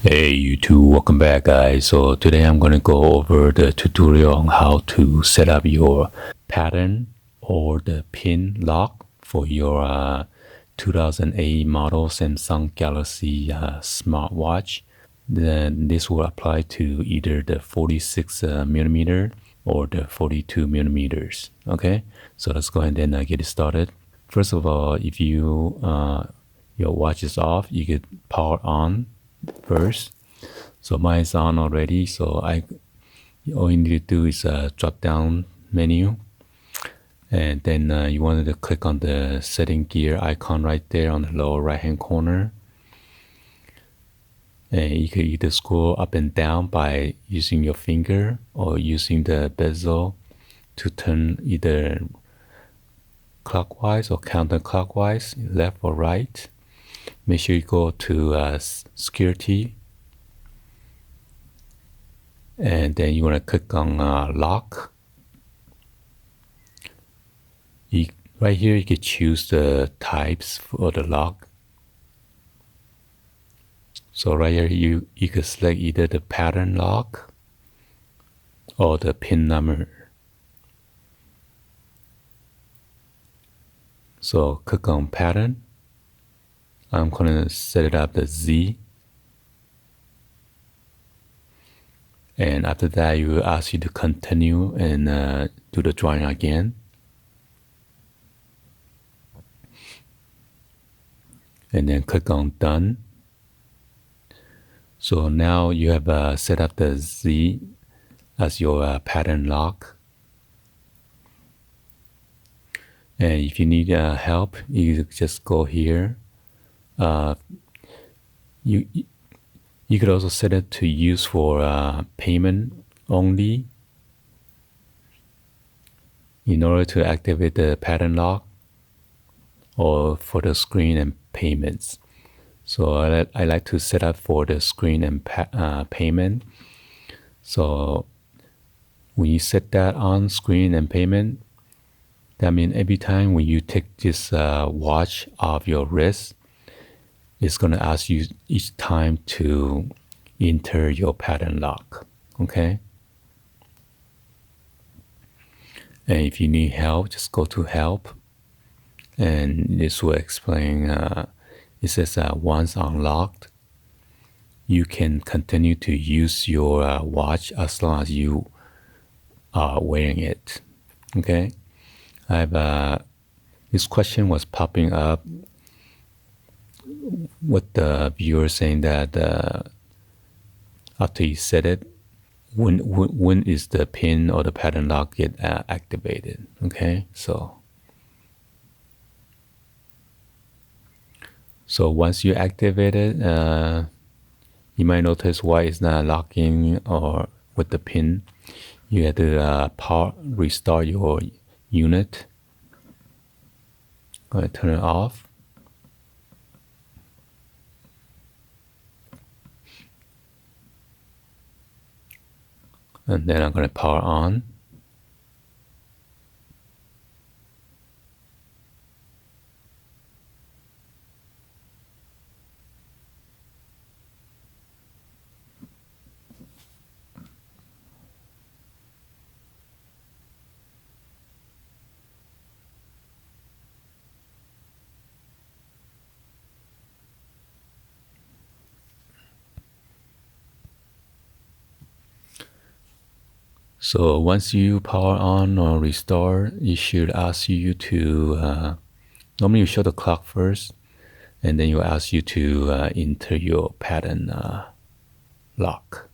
Hey YouTube, welcome back guys. So today I'm going to go over the tutorial on how to set up your pattern or the pin lock for your 2008 model Samsung Galaxy smartwatch. Then this will apply to either the 46 millimeter or the 42 millimeters. Okay, so let's go ahead and get it started. First of all, if your watch is off, you could power on first. So mine is on already. So all you need to do is drop down menu, and then you wanted to click on the setting gear icon right there on the lower right hand corner. And you can either scroll up and down by using your finger or using the bezel to turn either clockwise or counterclockwise, left or right. Make sure you go to security, and then you want to click on lock. Right here you can choose the types for the lock. So right here you can select either the pattern lock or the pin number. So click on pattern. I'm going to set it up to Z. And after that, you will ask you to continue and do the drawing again. And then click on done. So now you have set up the Z as your pattern lock. And if you need help, you just go here. You could also set it to use for payment only in order to activate the pattern lock, or for the screen and payments. So I like to set up for the screen and payment. So when you set that on screen and payment, that means every time when you take this watch off your wrist, it's going to ask you each time to enter your pattern lock. Okay? And if you need help, just go to help. And this will explain, it says once unlocked, you can continue to use your watch as long as you are wearing it. Okay? This question was popping up with the viewer saying that after you set it, when is the pin or the pattern lock get activated? Okay, so once you activate it, you might notice why it's not locking or with the pin. You have to restart your unit. I'm going to turn it off. And then I'm going to power on. So once you power on or restart, it should ask you to, normally you show the clock first, and then you ask you to enter your pattern lock.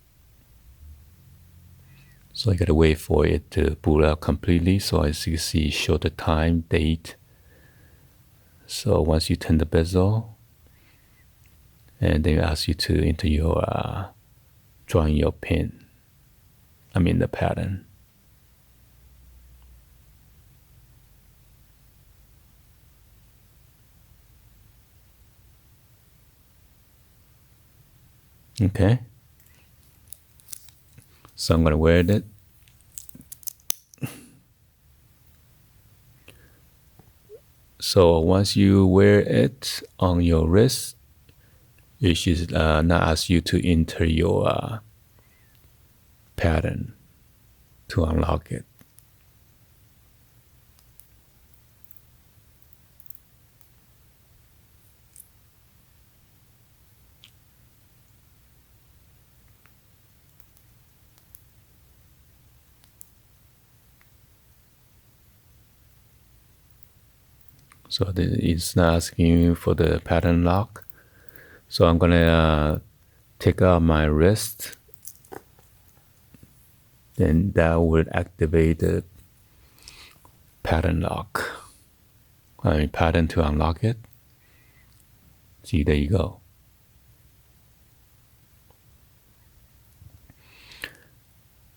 So I gotta wait for it to boot up completely. So as you see, show the time, date. So once you turn the bezel, and then you ask you to enter your drawing your pin. I mean the pattern. Okay. So I'm gonna wear it. So once you wear it on your wrist, it should not ask you to enter your pattern to unlock it. So it's not asking you for the pattern lock. So I'm gonna take out my wrist. Then that will activate the pattern lock. Pattern to unlock it. See, there you go.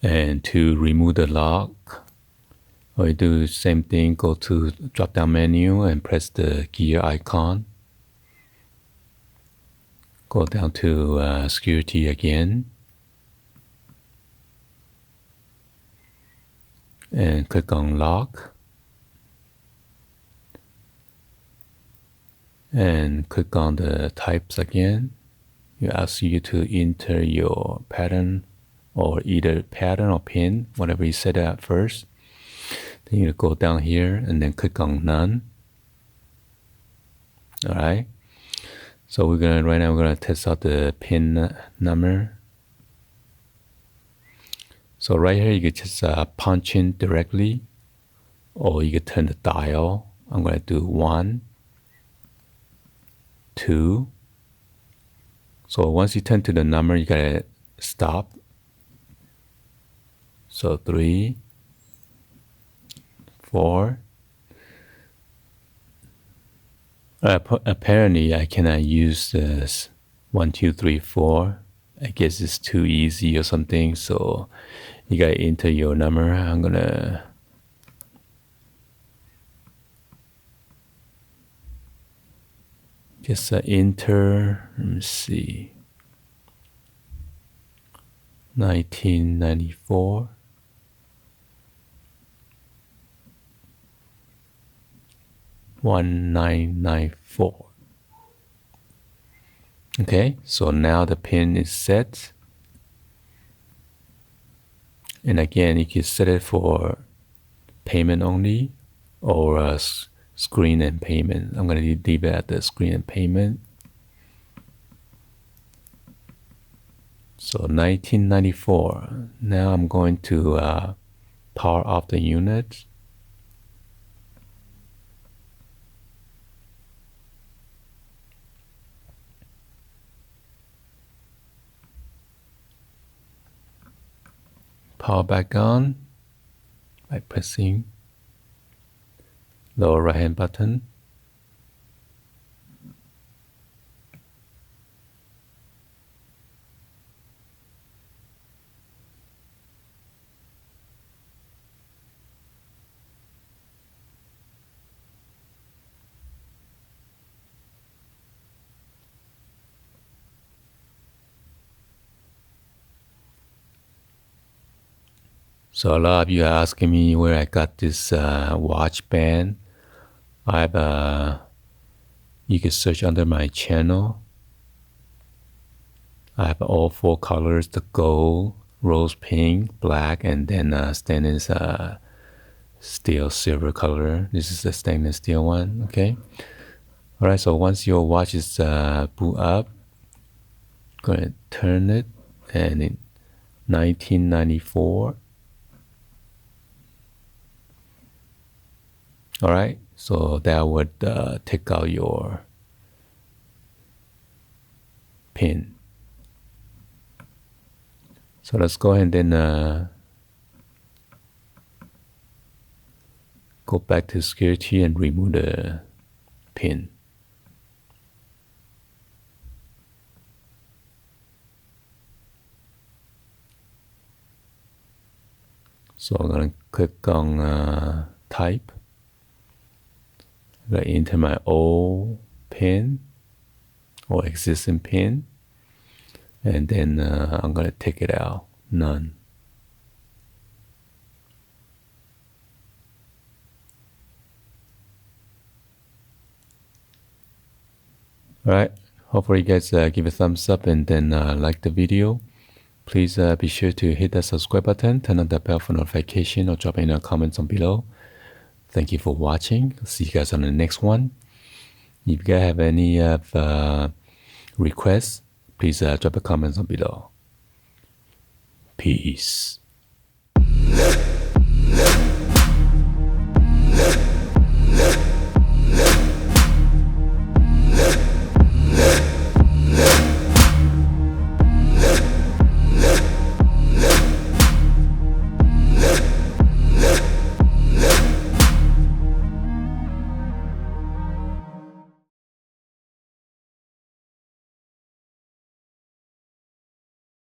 And to remove the lock, all you do is same thing, go to drop down menu and press the gear icon. Go down to security again. And click on lock. And click on the types again. It asks you to enter your pattern, or either pattern or pin, whatever you set at first. Then you go down here and then click on none. All right. So right now we're gonna test out the pin number. So right here you can just punch in directly, or you can turn the dial. I'm gonna do 1, 2. So once you turn to the number, you gotta stop. So 3, 4. Apparently I cannot use this 1, 2, 3, 4. I guess it's too easy or something. So you gotta enter your number. I'm gonna just enter. Let me see. 1994. 1994. Okay, so now the pin is set. And again, you can set it for payment only, or screen and payment. I'm going to leave it at the screen and payment. So 1994. Now I'm going to power off the unit. Power back on by pressing lower right hand button. So a lot of you are asking me where I got this watch band. You can search under my channel. I have all 4 colors: the gold, rose pink, black, and then stainless steel silver color. This is the stainless steel one. Okay. All right. So once your watch is boot up, I'm gonna turn it, and in 1994. All right, so that would take out your pin. So let's go ahead and then go back to security and remove the pin. So I'm gonna click on type. I'm gonna enter my old pin or existing pin, and then I'm gonna take it out, none. All right, Hopefully you guys give a thumbs up and then like the video. Please be sure to hit that subscribe button, turn on the bell for notification, or drop in comments on below. Thank you for watching. See you guys on the next one. If you guys have any requests, please drop a comment on below. Peace.